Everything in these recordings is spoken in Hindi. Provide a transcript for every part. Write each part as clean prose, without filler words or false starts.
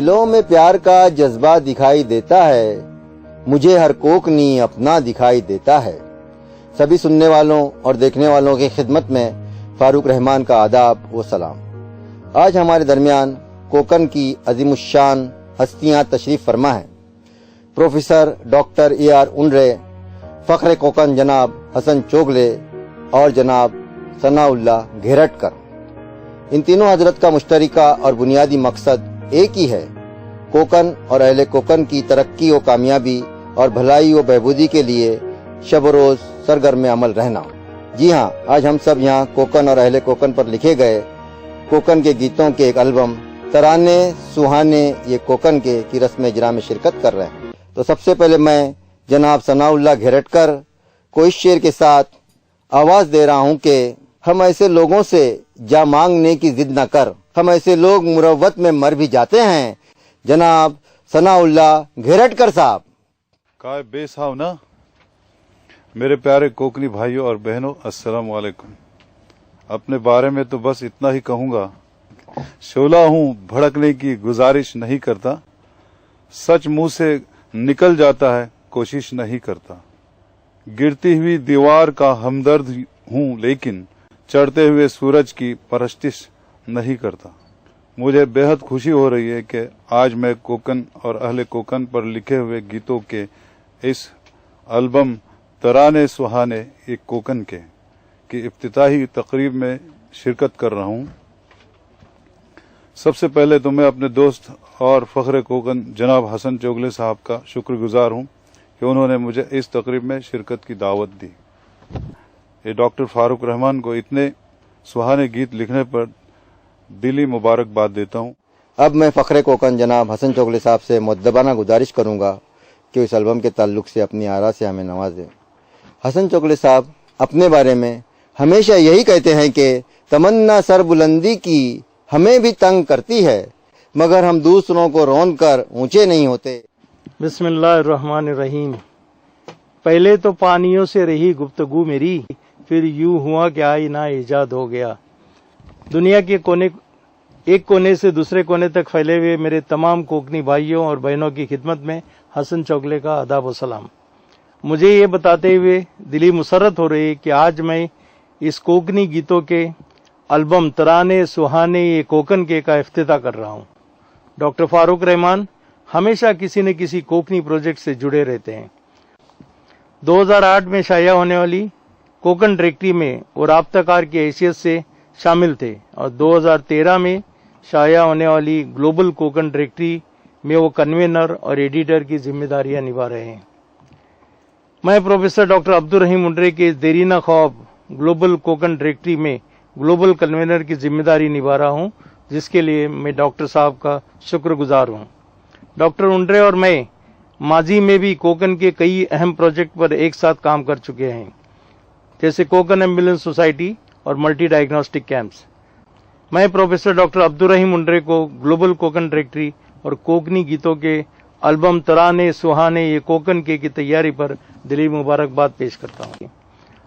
दिलों में प्यार का जज्बा दिखाई देता है, मुझे हर कोकनी अपना दिखाई देता है। सभी सुनने वालों और देखने वालों की खिदमत में फारूक रहमान का आदाब व सलाम। आज हमारे दरमियान कोकन की अजीमुश्शान हस्तियां तशरीफ फरमा हैं। प्रोफेसर डॉक्टर AR उनरे, फख्र कोकन जनाब हसन चोगले और जनाब सनाउल्लाह घेरटकर। इन तीनों हजरत का मुश्तरका और बुनियादी मकसद एक ही है, कोकन और अहले कोकन की तरक्की व कामयाबी और भलाई व बहबूदी के लिए शब रोज सरगर्म अमल रहना। जी हाँ, आज हम सब यहाँ कोकन और अहले कोकन पर लिखे गए कोकन के गीतों के एक एल्बम तराने सुहाने ये कोकन के की रस्म इजरा में शिरकत कर रहे हैं। तो सबसे पहले मैं जनाब सनाउल्लाह घेरटकर को इस शेर के साथ आवाज दे रहा हूँ कि हम ऐसे लोगों से जा मांगने की जिद न कर, हम ऐसे लोग मुरव्वत में मर भी जाते हैं। जनाब सनाउल्लाह घेरटकर साहब। काय बेसाव ना मेरे प्यारे कोकनी भाइयों और बहनों, अस्सलाम वालेकुम। अपने बारे में तो बस इतना ही कहूंगा, शोला हूं, भड़कने की गुजारिश नहीं करता, सच मुंह से निकल जाता है, कोशिश नहीं करता। गिरती हुई दीवार का हमदर्द हूं, लेकिन चढ़ते हुए सूरज की परस्तिश नहीं करता। मुझे बेहद खुशी हो रही है कि आज मैं कोकन और अहले कोकन पर लिखे हुए गीतों के इस एल्बम तराने सुहाने एक कोकन के की इफ्तिताही तकरीब में शिरकत कर रहा हूं। सबसे पहले तो मैं अपने दोस्त और फख्र कोकन जनाब हसन चोगले साहब का शुक्रगुजार हूं कि उन्होंने मुझे इस तकरीब में शिरकत की दावत दी। ये डॉक्टर फारूक रहमान को इतने सुहाने गीत लिखने पर दिली मुबारकबाद देता हूं। अब मैं फख्रे कोकन जनाब हसन चोगले साहब से मुद्दबाना गुजारिश करूंगा कि इस एल्बम के ताल्लुक से अपनी आरा से हमें नवाजें। हसन चोगले साहब अपने बारे में हमेशा यही कहते हैं कि तमन्ना सर बुलंदी की हमें भी तंग करती है, मगर हम दूसरों को रोन कर ऊंचे नहीं होते। बिस्मिल्लाहिर्रहमानिर्रहीम। पहले तो पानियों से रही गुफ्तगू मेरी, फिर यूं हुआ कि आईना ईजाद हो गया। दुनिया के एक कोने से दूसरे कोने तक फैले हुए मेरे तमाम कोकनी भाइयों और बहनों की खिदमत में हसन चोगले का आदाब व सलाम। मुझे ये बताते हुए दिली मुसरत हो रही है कि आज मैं इस कोकनी गीतों के एल्बम तराने सुहाने ये कोकन के का इफ्तिताह कर रहा हूँ। डॉक्टर फारूक रहमान हमेशा किसी न किसी कोकनी प्रोजेक्ट से जुड़े रहते हैं। 2008 में शाया होने वाली कोकन डायरेक्टरी में वो राब्ताकार की हैसियत से शामिल थे और 2013 में शाया होने वाली ग्लोबल कोकन डायरेक्टरी में वो कन्वेनर और एडिटर की जिम्मेदारियां निभा रहे हैं। मैं प्रोफेसर डॉक्टर अब्दुल रहीम उनरे के देरीना ख्वाब ग्लोबल कोकन डायरेक्टरी में ग्लोबल कन्वेनर की जिम्मेदारी निभा रहा हूं, जिसके लिए मैं डॉक्टर साहब का शुक्रगुजार हूं। डॉक्टर उनरे और मैं माजी में भी कोकन के कई अहम प्रोजेक्ट पर एक साथ काम कर चुके हैं, जैसे कोकन एम्बुलेंस सोसाइटी और मल्टी डायग्नोस्टिक कैंप्स। मैं प्रोफेसर डॉक्टर अब्दुल रहीम उनरे को ग्लोबल कोकन डायरेक्टरी और कोकनी गीतों के एल्बम तराने सुहाने ये कोकन के की तैयारी पर दिली मुबारकबाद पेश करता हूँ।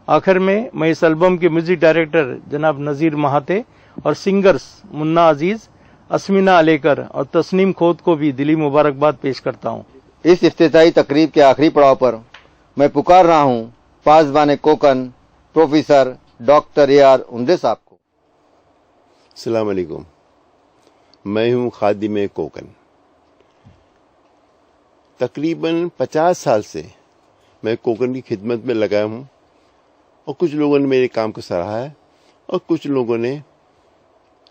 आखिर में मैं इस एल्बम के म्यूजिक डायरेक्टर जनाब नजीर महाते और सिंगर्स मुन्ना अजीज, असमीना अलेकर और तस्नीम खोद को भी दिली मुबारकबाद पेश करता हूँ। इस इफ्तिताही तकरीब के आखिरी पड़ाव पर मैं पुकार रहा हूँ पासबान कोकन प्रोफेसर डॉक्टर AR उनरे साहब को। अस्सलाम वालेकुम। मैं हूँ खादिम कोकन। तकरीबन 50 साल से मैं कोकन की खिदमत में लगा हूँ और कुछ लोगों ने मेरे काम को सराहा है और कुछ लोगों ने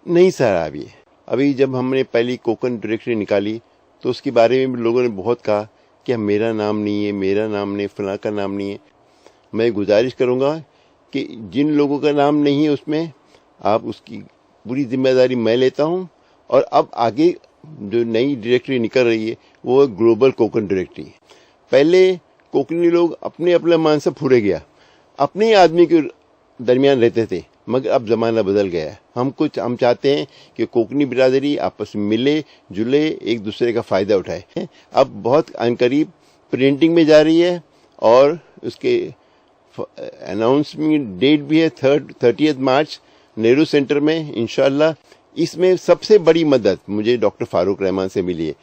नहीं सराहा भी है। अभी जब हमने पहली कोकन डायरेक्टरी निकाली तो उसके बारे में भी लोगों ने बहुत कहा कि मेरा नाम नहीं है, मेरा नाम नहीं, फलां का नाम नहीं है। मैं गुजारिश करूंगा कि जिन लोगों का नाम नहीं है उसमें आप उसकी पूरी जिम्मेदारी मैं लेता हूं। और अब आगे जो नई डायरेक्टरी निकल रही है वो ग्लोबल कोकन डायरेक्टरी। पहले कोकनी लोग अपने अपने मान से फूरे गया, अपने आदमी के दरमियान रहते थे, मगर अब जमाना बदल गया है। हम चाहते हैं कि कोकनी बिरादरी आपस में मिले जुले, एक दूसरे का फायदा उठाए। अब बहुत अनकरीब प्रिंटिंग में जा रही है और उसके अनाउंसमेंट डेट भी है 30 मार्च नेहरू सेंटर में इंशाल्लाह। इसमें सबसे बड़ी मदद मुझे डॉक्टर फारूक रहमान से मिली है।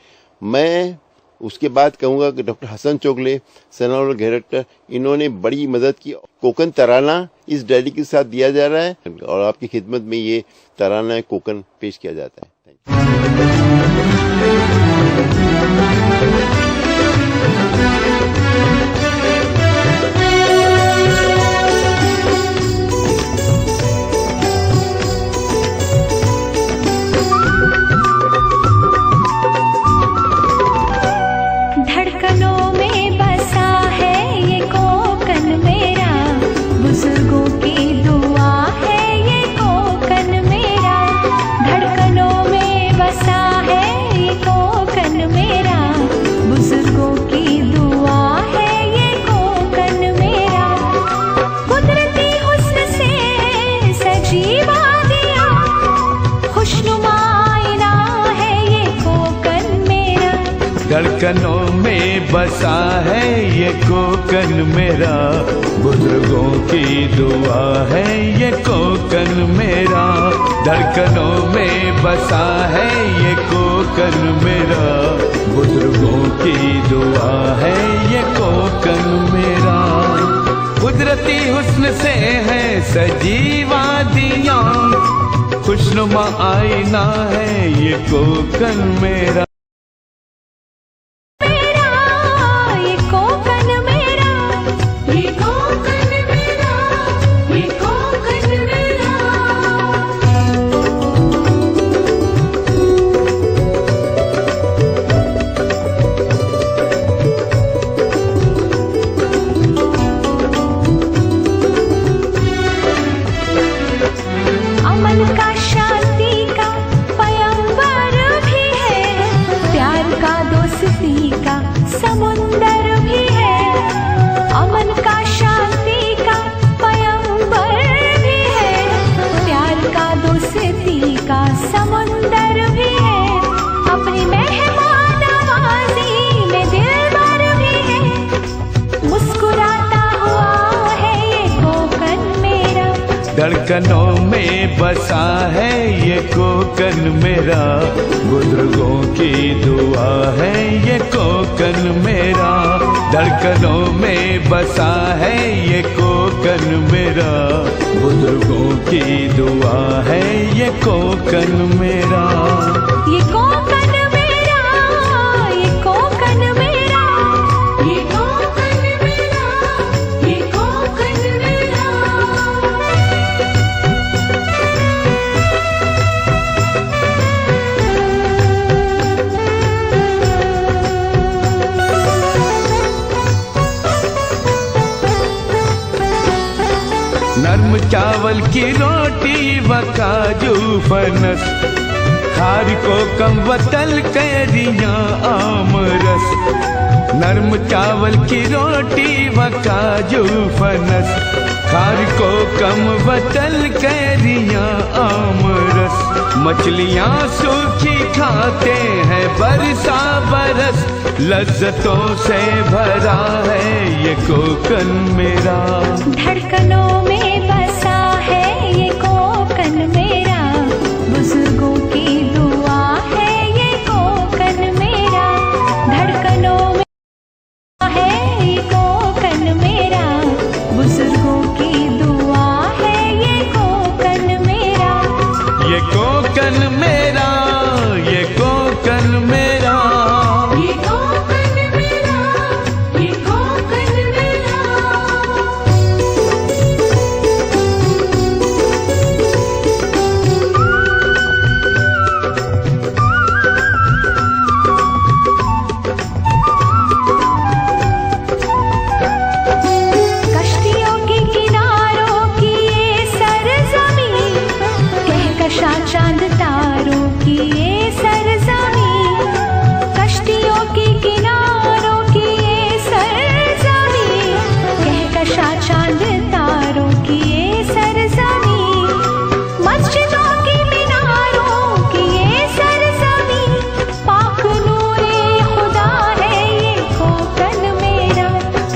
मैं उसके बाद कहूँगा कि डॉक्टर हसन चोगले, सनाउल गहरट, इन्होंने बड़ी मदद की। कोकन तराना इस डायरी के साथ दिया जा रहा है और आपकी खिदमत में ये तराना कोकन पेश किया जाता है। धड़कनों में बसा है ये कोकन मेरा, बुजुर्गों की दुआ है ये कोकन मेरा। धड़कनों में बसा है ये कोकन मेरा, बुजुर्गों की दुआ है ये कोकन मेरा। कुदरती हुस्न से सजीवा दिया, खुशनुमा आईना है ये कोकन मेरा। धड़कनों में बसा है ये कोकन मेरा, बुजुर्गों की दुआ है ये कोकन मेरा। धड़कनों में बसा है ये कोकन मेरा, बुजुर्गों की दुआ है ये कोकन मेरा। कुदरती हुस्न से है सजीवा दिया, खुशनुमा आईना है ये कोकन मेरा। धड़कनों में बसा है ये कोकन मेरा, बुजुर्गों की दुआ है ये कोकन मेरा। धड़कनों में बसा है ये कोकन मेरा, बुजुर्गों की दुआ है ये कोकन मेरा। ये कोकन मेरा, ये कोकन मेरा, ये कोकन मेरा, ये कोकन मेरा। नर्म चावल की रोटी व काजू फनस, खार को कम वतल कैरियाँ आम रस। नर्म चावल की रोटी व काजू फनस, खार को कम वतल कैरियाँ आम रस। मछलियाँ सूखी खाते हैं बरसा बरस, लज्जतों से भरा है ये कोकन मेरा। धड़कनों में बसा है ये कोकन मेरा, बुजुर्गों की दुआ है ये कोकन मेरा। धड़कनों में है ये कोकन मेरा, बुजुर्गों की दुआ है ये कोकन मेरा। ये कोकन मेरा, ये कोकन मेरा, ये कोकन मेरा, ये कोकन मेरा।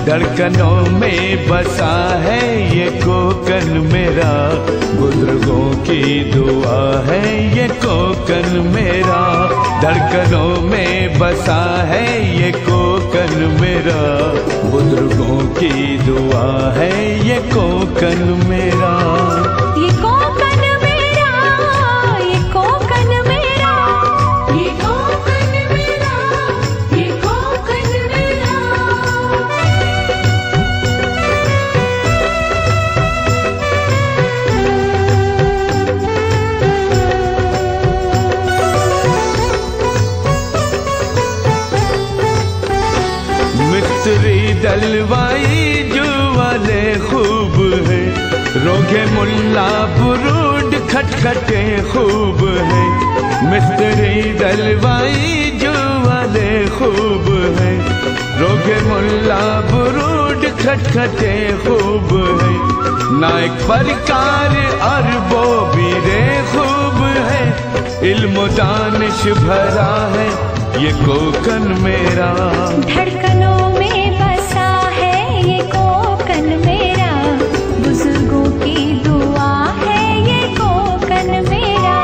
धड़कनों में बसा है ये कोकन मेरा, बुजुर्गों की दुआ है ये कोकन मेरा। धड़कनों में बसा है ये कोकन मेरा, बुजुर्गों की दुआ है ये कोकन मेरा। ये कोकन मेरा, ये कोकन मेरा, ये कोकन मेरा, ये कोकन मेरा। मिस्त्री दलवाई जो वाले खूब है, रोगे मुल्ला बुरूड खटखटे खूब है। मिस्त्री दलवाई जो वाले खूब है, रोगे मुल्ला बुरूड खटखटे खूब है। नायक परकार अरबो बीरे खूब है, इल्म दानिश भरा है ये कोकन मेरा। धड़कनों में बसा है ये कोकन मेरा, बुजुर्गों की दुआ है ये कोकन मेरा।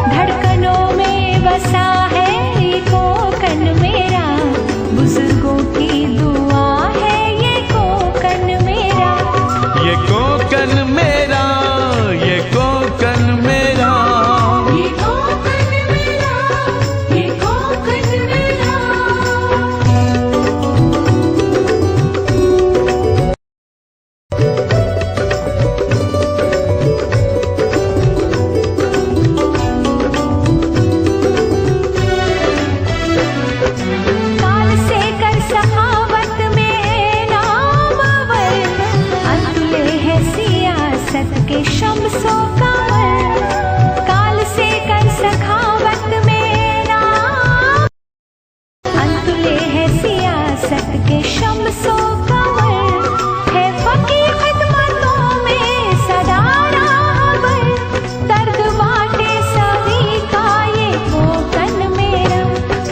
धड़कनों में बसा है ये कोकन मेरा, बुजुर्गों की दुआ है ये कोकन मेरा। ये कोकन मेरा, ये कोकन मेरा। ये कोकन मेरा, ये कोकन मेरा। काल से कर सखावत में नामवर, अंतुले है सियासत के शम्सो कमर। काल से कर सखावत में नाम, अंतुले है सियासत के शम्सो कमर। है फकी खिदमतों में सदा राहबर, दर्द बांटे सभी का ये कोकन मेरा।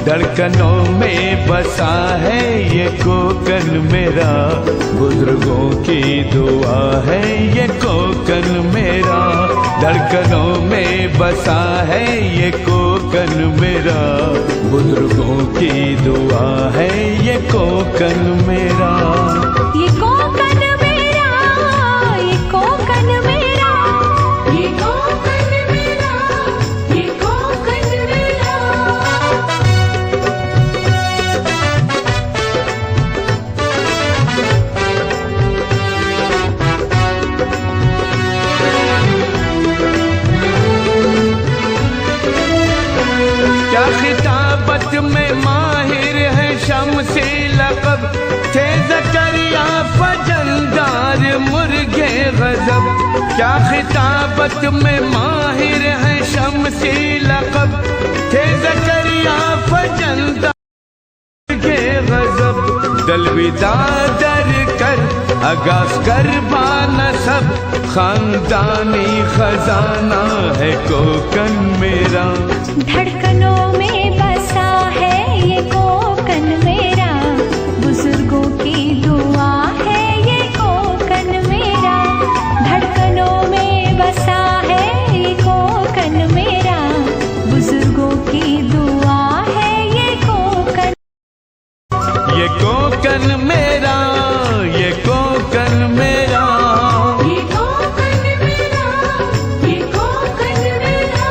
धड़कनों में बसा है ये कोकन मेरा, बुजुर्गों की दुआ है ये कोकन मेरा। धड़कनों में बसा है ये कोकन मेरा, बुजुर्गों की दुआ है ये कोकन मेरा। ये कोकन मेरा, ये कोकन मेरा, ये कोकन मेरा, ये कोकन मेरा। क्या खिताबत में माहिर है शम्सी लक़ब, थे ज़करिया फजलदार मुर्गे गज़ब। क्या खिताबत में माहिर है शम्सी लक़ब, थे ज़करिया फजलदार मुर्गे गज़ब। दलविदा दर कर आगाज़ कर बानसब, खानदानी खजाना है कोकन मेरा। धड़कनों में बसा है ये कोकन मेरा, बुजुर्गों की दुआ है ये कोकन मेरा। धड़कनों में बसा है ये कोकन मेरा, बुजुर्गों की दुआ है ये कोकन। ये कोकन मेरा, ये कोकन मेरा। ये कोकन मेरा, ये कोकन मेरा।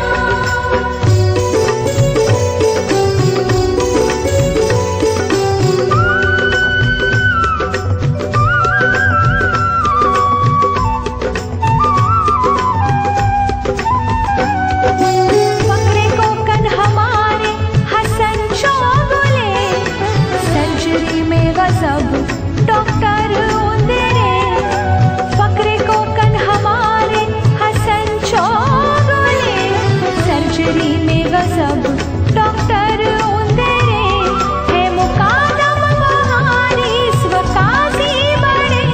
फकरे कोकन हमारे हसन चौगुले, सर्जरी में गजब डॉक्टर उंदेरे। फकरे कोकन हमारे हसन चौगुले, सर्जरी में गजब डॉक्टर उंदेरे। है मुकादम बहारिस व काजी बड़े,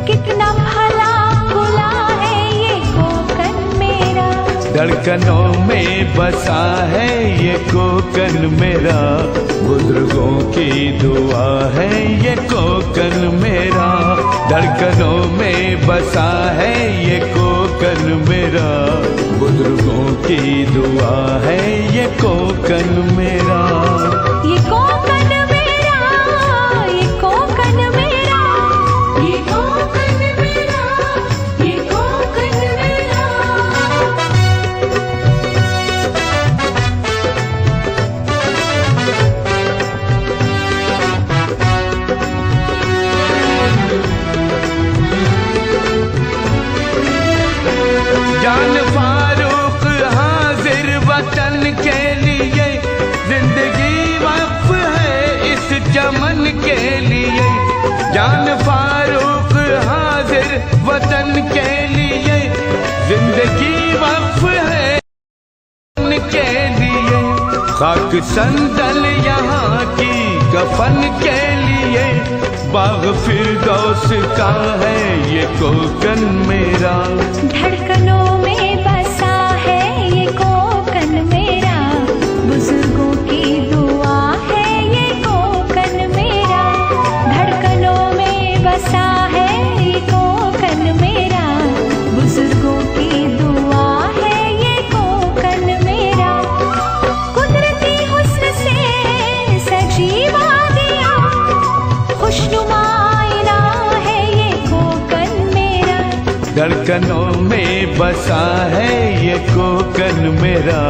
कितना भला खुला है ये कोकन मेरा। धड़कनों में बसा है ये कोकन मेरा, बुजुर्गों की दुआ है ये कोकन मेरा। धड़कनों में बसा है ये कोकन मेरा, बुजुर्गों की दुआ है ये कोकन मेरा। ये कोकन मेरा, ये कोकन मेरा, ये कोकन मेरा, ये कोकन मेरा। जान फारूक हाजिर वतन के लिए, जिंदगी वक्फ है इस चमन के लिए। जान फारूक हाजिर वतन के लिए, जिंदगी वक्फ है के लिए। खाक संदल यहाँ की कफन के लिए, बाग फिरदौस का है ये कोकन मेरा। धड़कनों में बसा है ये कोकन मेरा, बुजुर्गों की दुआ है ये कोकन मेरा। धड़कनों में बसा है ये कोकन मेरा, बुजुर्गों की दुआ है ये कोकन मेरा। कुदरती हुस्न से सजीवा दिया, खुशनुमा आईना है ये कोकन मेरा। धड़कनों में बसा है ये कोकन मेरा,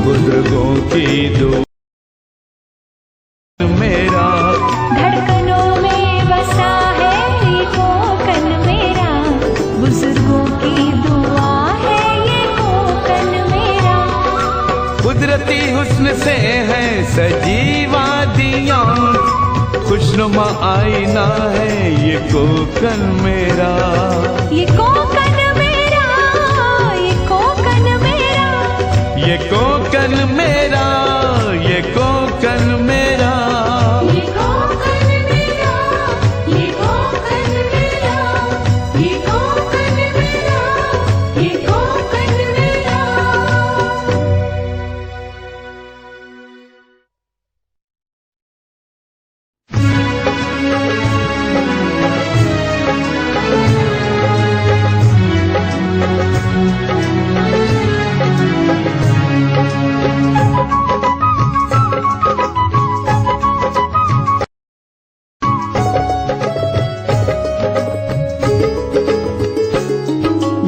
बुजुर्गों की दुआ मेरा। धड़कनों में बसा है ये कोकन मेरा, बुजुर्गों की दुआ है ये कोकन मेरा। कुदरती हुस्न से है सजीवा दिया, खुशनुमा आईना है ये कोकन मेरा। ये कोकन मेरा, ये कोकन मेरा, ये कोकन मेरा, ये कोकन मेरा। ये कोकन मेरा, ये कोकन मेरा, ये कोकन मेरा, ये कोकन मेरा।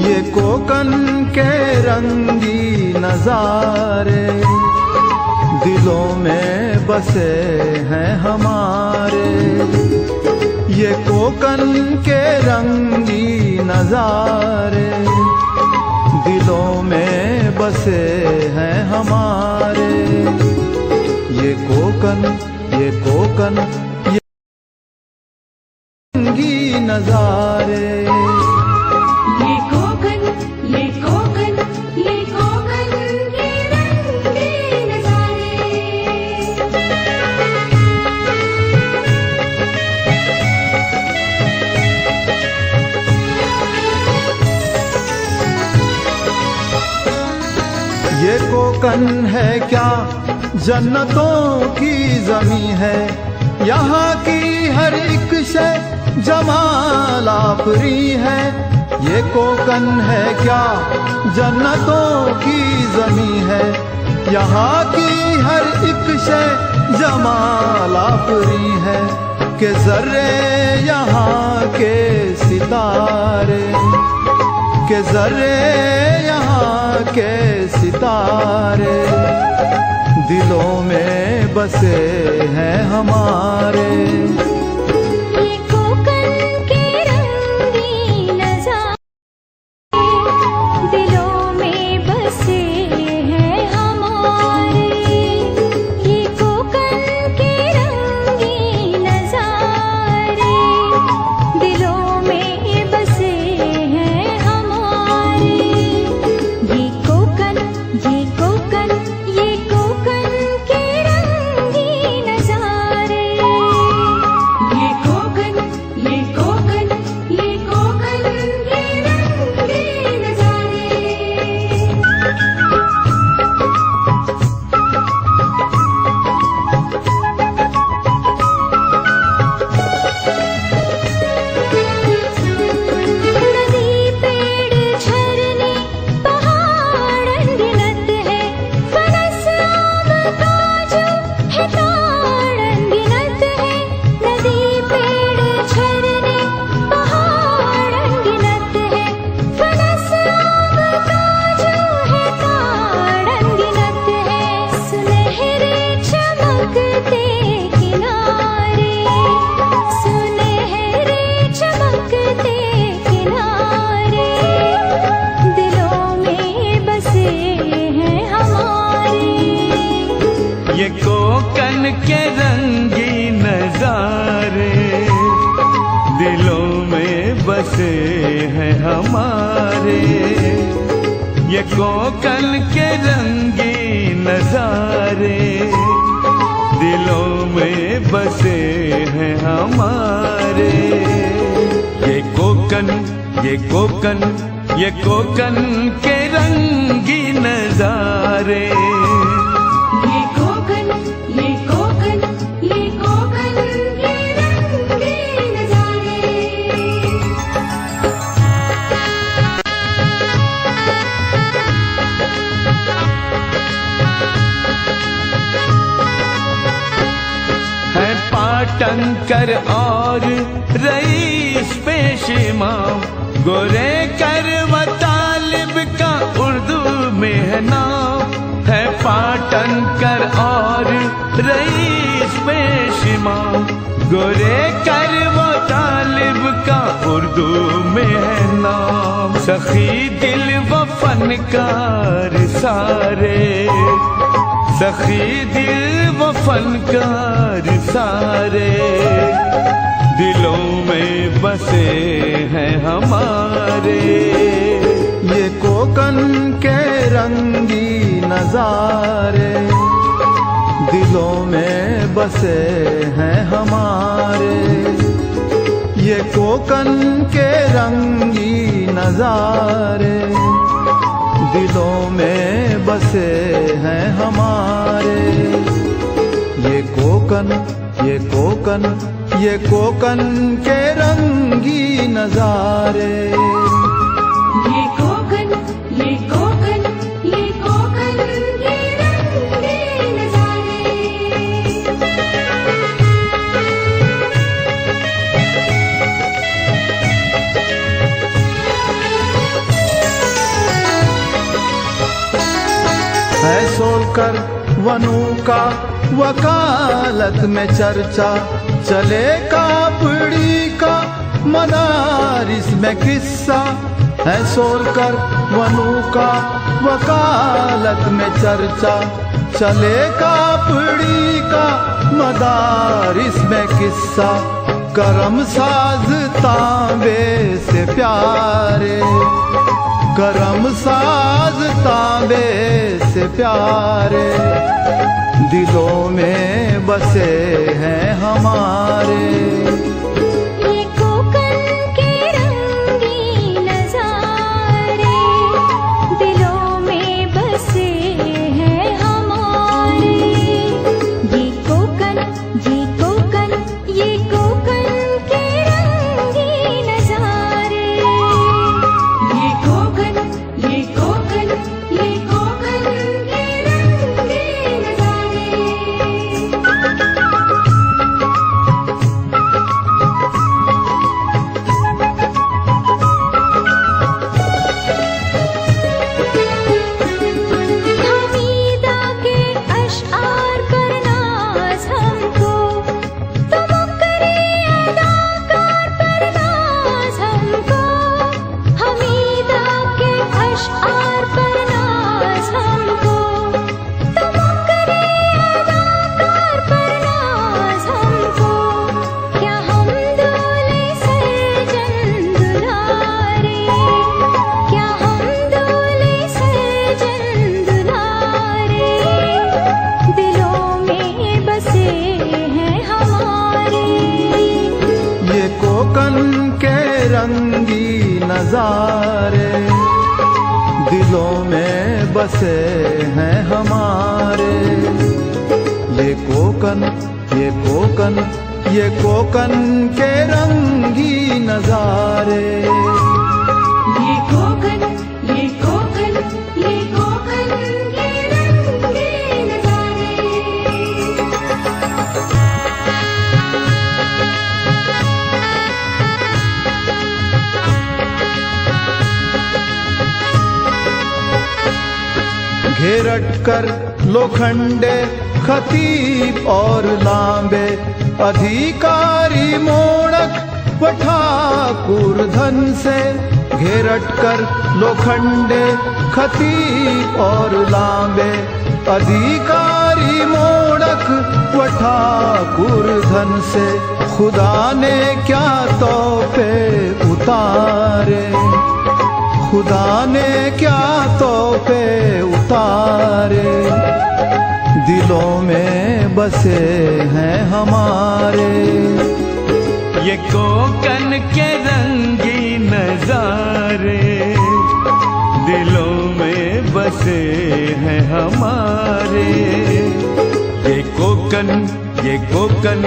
ये कोकन के रंगी नजारे दिलों में बसे हैं हमारे। ये कोकन के रंगी नजारे दिलों में बसे हैं हमारे। ये कोकन, ये कोकन, ये रंगी नजारे। ये कोकन, ये कोकन, ये कोकन के रंगे नजारे। ये कोकन है क्या जन्नतों की जमी है, यहाँ की हर एक शय जमाल आफरी है। ये कोकन है क्या जन्नतों की जमी है, यहाँ की हर एक शय जमाल आफरी है। के जर्रे यहाँ के सितारे, के जर्रे यहाँ के सितारे दिलों में बसे हैं हमारे। ये कोकन के रंगी नजारे दिलों में बसे हैं हमारे। ये कोकन के रंगी नजारे दिलों में बसे हैं हमारे। ये कोकन, ये कोकन, ये कोकन के रंगी नजारे। दिलों में बसे हैं हमारे, ये कोकन के रंगी नजारे दिलों में बसे हैं हमारे। ये कोकन ये कोकन ये कोकन के रंगी नजारे, ये कोकन ये कोकन ये कोकन के रंगे नजारे। है पाटनकर और रईस पेशवा, गोरे कर व तालिब का उर्दू में है नाम। है पाटनकर और रईस पेशवा, गोरे कर व तालिब का उर्दू में है नाम। सखी दिल व फनकार सारे, सखी दिल व फनकार सारे दिलों में बसे हैं हमारे। ये कोकन के रंगी नजारे दिलों में बसे हैं हमारे। ये कोकन के रंगी नजारे दिलों में बसे हैं हमारे। ये कोकन ये कोकन ये कोकन के रंगी नजारे। ये कोकन ये कोकन ये कोकन के रंगे नजारे। है सोलकर वनु का वकालत में चर्चा, चले कापड़ी का मदारिस में किस्सा। है सोलकर वनु का वकालत में चर्चा, चले कापड़ी का मदारिस में किस्सा। करम साज तांबे से प्यारे, करम साज तांबे से प्यारे दिलों में बसे हैं हमारे। ये कोकन के रंगी नजारे दिलों में बसे हैं हमारे। ये कोकन ये कोकन ये कोकन के रंगी नजारे। ये कोकन ये कोकन ये कोकन के रंगे नजारे। हमीदा के अशआर पर नाज हमको, तो मुकरे अदाकार पर नाज हमको। हमीदा के अशआर पर नाज हमको, तो मुकरे अदाकार पर नाज हमको। क्या हम दूल्हे सरजन दुलारे, क्या हम दूल्हे सरजन दुलारे दिलों में बसे हैं हमारे। ये कोकन के रंगी नजारे दिलों में बसे हैं हमारे। ये कोकन ये कोकन ये कोकन के रंगी नजारे। ये कोकन ये कोकन ये कोकन के रंगे नजारे। घेरट कर लोखंडे खतीब और लांबे, अधिकारी मोड़क व ठाकुर धन से। घेरट कर लोखंडे खतीब और लांबे, अधिकारी मोड़क व ठाकुर धन से। खुदा ने क्या तोहफे उतारे, खुदा ने क्या तोहफे उतारे, दिलों में बसे हैं हमारे। ये कोकन के रंगी नजारे दिलों में बसे हैं हमारे। ये कोकन ये कोकन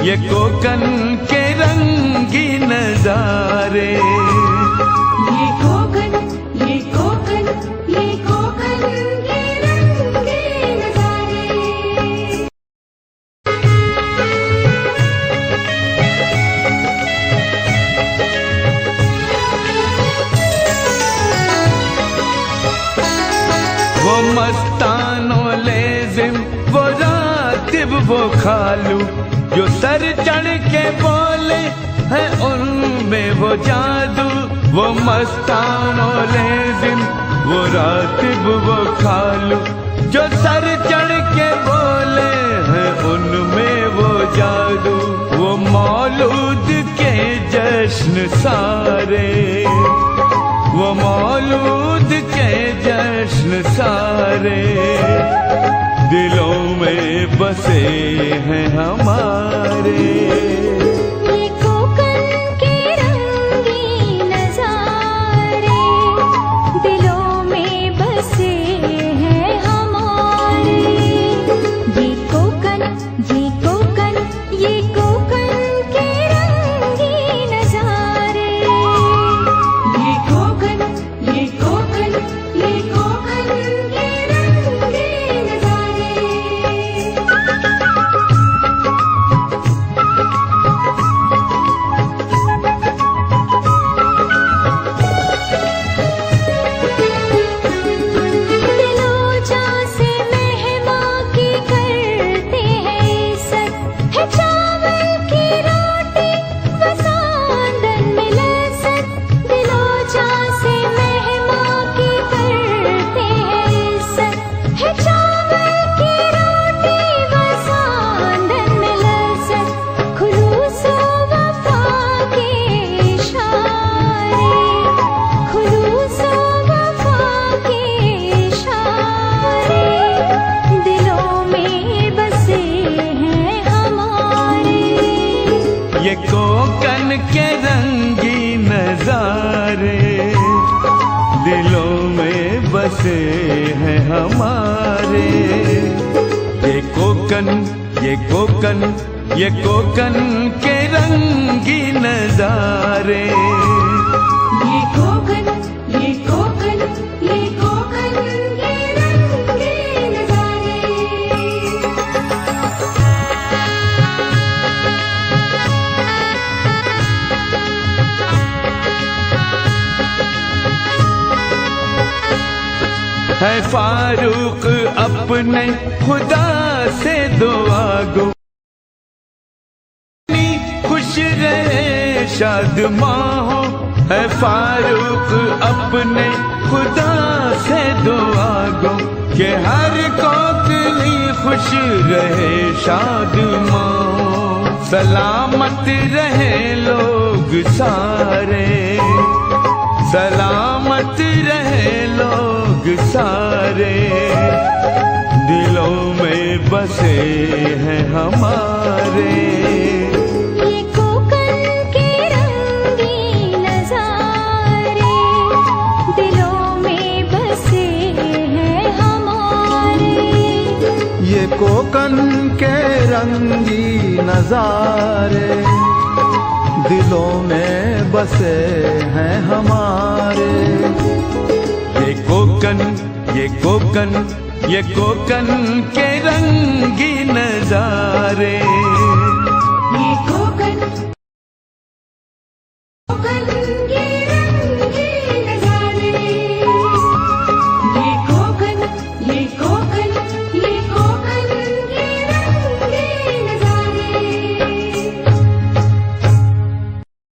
ये कोकन के रंगी नजारे। ये कोकन ये कोकन ये कोकन के रंगे नजारे। वो मस्तानो लेजिम वो रातिब वो खालू जो सर चढ़ के बोले हैं उनमें वो जादू। वो मस्तानो लेजिम वो रातिब वो खालू जो सर चढ़ के बोले हैं उनमें वो जादू। वो मौलूद के जश्न सारे वो मौलूद के जश्न सारे दिलों में बसे हैं हमारे। ये कोकन के रंगी नजारे दिलों में बसे हैं हमारे। ये कोकन ये कोकन ये कोकन के रंगी नजारे। ये कोकन ये कोकन ये कोकन के रंगे नजारे। दिलोजा से मेहमा की करते हैं इज्जत है चावल की रोटी व सांदन में लज्जत। दिलोजा से मेहमा की करते हैं इज्जत है चावल की रोटी व सांदन में लज्जत। खुलूस व वफा के इशारे खुलूस व वफा के इशारे दिलों में बसे हैं हमारे। ये कोकन के रंगी नजारे दिलों में बसे हैं हमारे। ये कोकन ये कोकन ये कोकन के रंगी नजारे। ये कोकन ये कोकन ये कोकन के रंगे नजारे। है फारूक अपने खुदा से दुआ गो खुश रहे शादमां हो। है फारूक अपने खुदा से दुआ गो कि हर कोकली खुश रहे शादमां हो। सलामत रहे लोग सारे सलामत रहे लोग सारे दिलों में बसे हैं हमारे। ये कोकन के रंगी नजारे दिलों में बसे हैं हमारे। ये कोकन के रंगी नजारे दिलों में बसे हैं हमारे। ये कोकन ये कोकन ये कोकन के रंगी नजारे। ये कोकन कोकन के